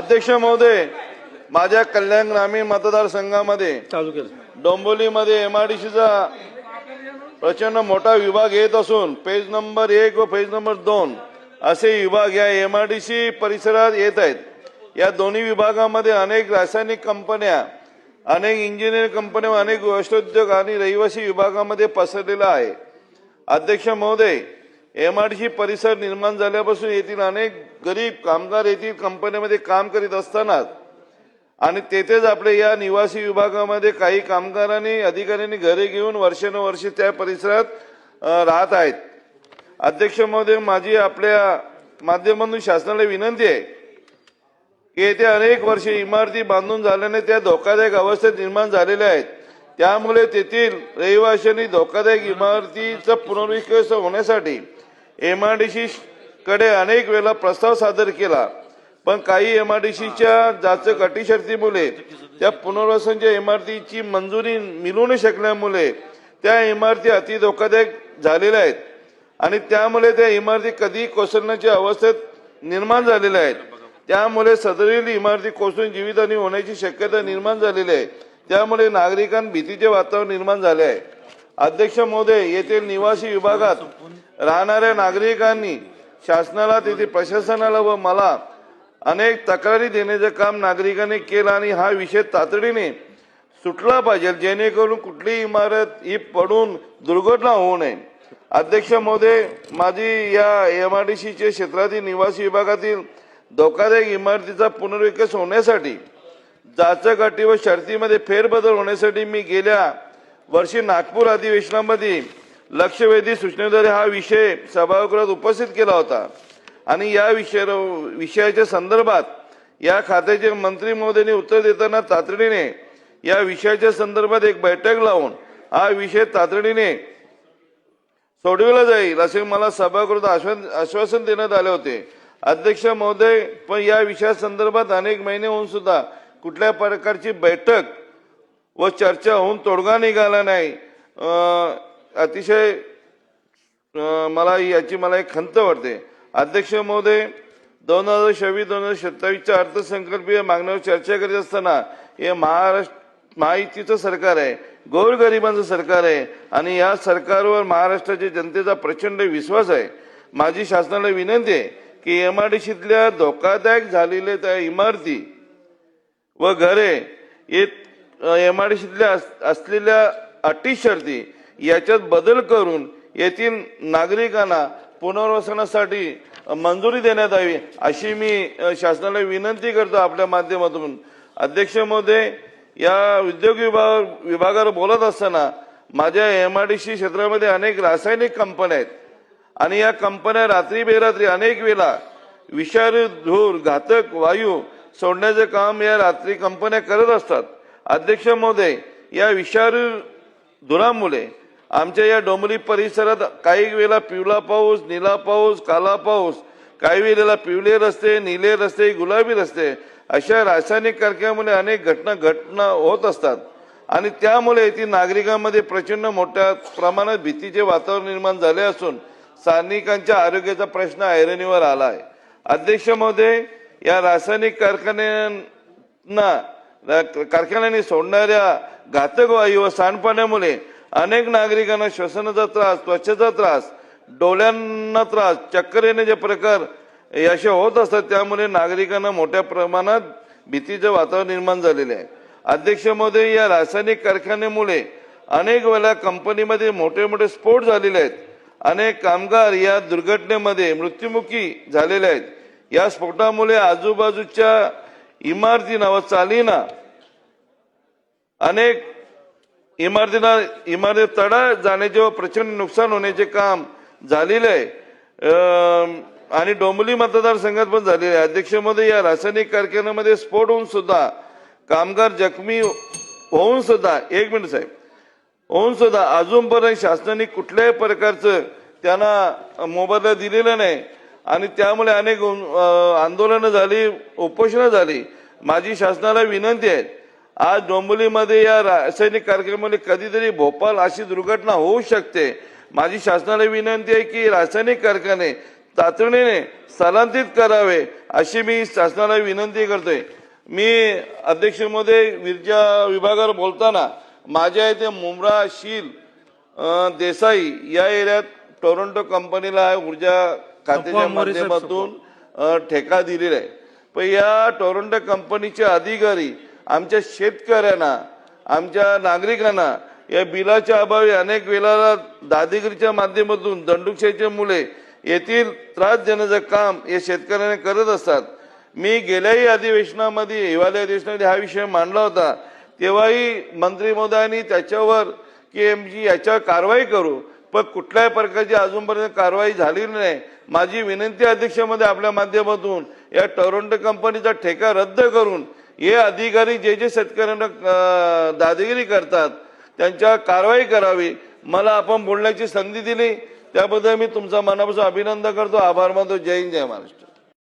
अध्यक्ष महोदय, माझ्या कल्याण ग्रामीण मतदारसंघामध्ये डोंबिवलीमध्ये एमआयडीसीचा प्रचंड मोठा विभाग येत असून पेज नंबर 1 व पेज नंबर 2 असे विभाग या एमआयडीसी परिसरात येत आहेत। या दोन्ही विभागामध्ये अनेक रासायनिक कंपन्या, अनेक इंजिनिअरिंग कंपन्या, अनेक वस्त्रोद्योग आणि रहिवासी विभागामध्ये पसरलेला आहे। अध्यक्ष महोदय, एमआयडीसी परिसर निर्माण झाल्यापासून येथील अनेक गरीब कामगार येथील कंपन्यांमध्ये काम करीत असताना आणि तेथेच आपले या निवासी विभागामध्ये काही कामगारांनी अधिकाऱ्यांनी घरे घेऊन वर्षानुवर्षे त्या परिसरात राहत आहेत। अध्यक्ष महोदय, माझी आपल्या माध्यमातून शासनाला विनंती आहे की येथे अनेक वर्षे इमारती बांधून झाल्याने त्या धोकादायक अवस्थेत निर्माण झालेल्या आहेत। त्यामुळे तेथील रहिवाशांनी धोकादायक इमारतीचा पुनर्विकास होण्यासाठी एमआयडीसी कडे अनेक वेळा प्रस्ताव सादर केला, पण काही एमआयडीसीच्या जाचक अटी शर्तीमुळे त्या पुनर्वसनाच्या इमारतीची मंजुरी मिळू न शकल्यामुळे त्या इमारती अति धोकादायक झालेल्या आहेत आणि त्यामुळे त्या इमारती कधी कोसळण्याच्या अवस्थेत निर्माण झालेल्या आहेत। त्यामुळे सदरील इमारती कोसळून जीवितहानी होण्याची शक्यता निर्माण झालेली आहे। त्यामुळे नागरिकांना भीतीचे वातावरण निर्माण झाले आहे। अध्यक्ष महोदय, येथील निवासी विभागात राहणाऱ्या नागरिकांनी शासनाला, तेथील प्रशासनाला व मला अनेक तक्रारी देण्याचे काम नागरिकांनी केलं आणि हा विषय तातडीने सुटला पाहिजे, जेणेकरून कुठलीही इमारत ही पडून दुर्घटना होऊ नये। अध्यक्ष महोदय, माझी या एमआयडीसीच्या क्षेत्रातील निवासी विभागातील धोकादायक इमारतीचा पुनर्विकास होण्यासाठी जाचक अटी व शर्तीमध्ये फेरबदल होण्यासाठी मी गेल्या वर्षी नागपूर अधिवेशनामध्ये लक्षवेधी सूचनेद्वारे हा विषय सभागृहात उपस्थित केला होता आणि या विषयाच्या संदर्भात या खात्याचे मंत्री महोदयांनी उत्तर देताना तातडीने या विषयाच्या संदर्भात एक बैठक लावून हा विषय तातडीने सोडविला जाईल असे मला सभागृहात आश्वासन देण्यात आले होते। अध्यक्ष महोदय, पण या विषयासंदर्भात अनेक महिने होऊन सुद्धा कुठल्या प्रकारची बैठक व चर्चा होऊन तोडगा निघाला नाही। अतिशय मला एक खंत वाटते। अध्यक्ष महोदय, 2026-2027च्या अर्थसंकल्पीय मागण्यावर चर्चा करीत असताना हे महायुतीचं सरकार आहे, गोरगरिबांचं सरकार आहे आणि या सरकारवर महाराष्ट्राच्या जनतेचा प्रचंड विश्वास आहे। माझी शासनाला विनंती आहे की एमआयडीसीतल्या धोकादायक झालेल्या त्या इमारती व घरे एमआयडीसीतल्या असलेल्या अटी शर्ती याच्यात बदल करून येथील नागरिकांना पुनर्वसनासाठी मंजुरी देण्यात यावी अशी मी शासनाला विनंती करतो आपल्या माध्यमातून। अध्यक्ष महोदय, या उद्योग विभागावर बोलत असताना माझ्या एमआयडीसी क्षेत्रामध्ये अनेक रासायनिक कंपन्या आहेत आणि या कंपन्या रात्री बेरात्री अनेक वेळा विषारी धूर, घातक वायू सोडण्याचे काम या रात्री कंपन्या करत असतात। अध्यक्ष महोदय, या विषारी धुरामुळे आमच्या या डोंबिवली परिसरात काही वेळेला पिवळा पाऊस, निळा पाऊस, काला पाऊस, काही वेळेला पिवळे रस्ते, निळे रस्ते, गुलाबी रस्ते अशा रासायनिक कारखान्यामुळे अनेक घटना होत असतात आणि त्यामुळे येथील नागरिकांमध्ये प्रचंड मोठ्या प्रमाणात भीतीचे वातावरण निर्माण झाले असून स्थानिकांच्या आरोग्याचा प्रश्न ऐरणीवर आला आहे। अध्यक्ष महोदय, या रासायनिक कारखान्यांनी सोडणाऱ्या घातक वायू व सांडपाण्यामुळे अनेक नागरिकांना श्वसनाचा त्रास, त्वचेचा त्रास, डोळ्यांना त्रास, चक्कर येण्याचे प्रकार असे होत असतात। त्यामुळे नागरिकांना मोठ्या प्रमाणात भीतीचे वातावरण निर्माण झालेले आहे। अध्यक्ष महोदय, या रासायनिक कारखान्यामुळे अनेक वेळा कंपनीमध्ये मोठे मोठे स्फोट झालेले आहेत। अनेक कामगार या दुर्घटनेमध्ये मृत्युमुखी झालेले आहेत। या स्फोटामुळे आजूबाजूच्या इमारतींना व चालींना अनेक इमारती तडा जाण्याचे व प्रचंड नुकसान होण्याचे काम झालेले आहे आणि डोंबिवली मतदारसंघात पण झालेले आहे। अध्यक्ष महोदय, या रासायनिक कारखान्यामध्ये स्फोट होऊन सुद्धा कामगार जखमी होऊन सुद्धा होऊन सुद्धा अजूनपर्यंत शासनाने कुठल्याही प्रकारचं त्यांना मोबदला दिलेला नाही आणि त्यामुळे अनेक आंदोलनं झाली, उपोषणं झाली। माझी शासनाला विनंती आहे, आज डोंबिवलीमध्ये या रासायनिक कारखान्यामुळे कधीतरी भोपाळ अशी दुर्घटना होऊ शकते। माझी शासनाला विनंती आहे की रासायनिक कारखाने तातडीने स्थलांतरित करावे अशी मी शासनाला विनंती करतोय। मी अध्यक्ष महोदय ऊर्जा विभागावर बोलताना माझ्या इथे मुंब्रा शील देसाई या एरियात टोरंटो कंपनीला ऊर्जा खात्याच्या माध्यमातून ठेका दिलेला आहे। पण या टोरंटो कंपनीचे अधिकारी आमच्या शेतकऱ्यांना आमच्या नागरिकांना या बिलाच्या अभावी अनेक वेळेला दादागिरीच्या माध्यमातून दंडुकशाहीच्या मुळे येथील त्रास देण्याचं काम या शेतकऱ्यांना करत असतात। मी गेल्याही अधिवेशनामध्ये हिवाळी अधिवेशनामध्ये हा विषय मांडला होता, तेव्हाही मंत्री महोदयांनी त्याच्यावर की आमची याच्यावर कारवाई करू, पण कुठल्याही प्रकारची अजूनपर्यंत कारवाई झालेली नाही। माझी विनंती अध्यक्षामध्ये आपल्या माध्यमातून या टोरंटो कंपनीचा ठेका रद्द करून हे अधिकारी जे जे शेतकऱ्यांना दादागिरी करतात त्यांच्यावर कारवाई करावी। मला आपण बोलण्याची संधी दिली त्याबद्दल मी तुमचा मनापासून अभिनंदन करतो, आभार मानतो। जय हिंद, जय महाराष्ट्र।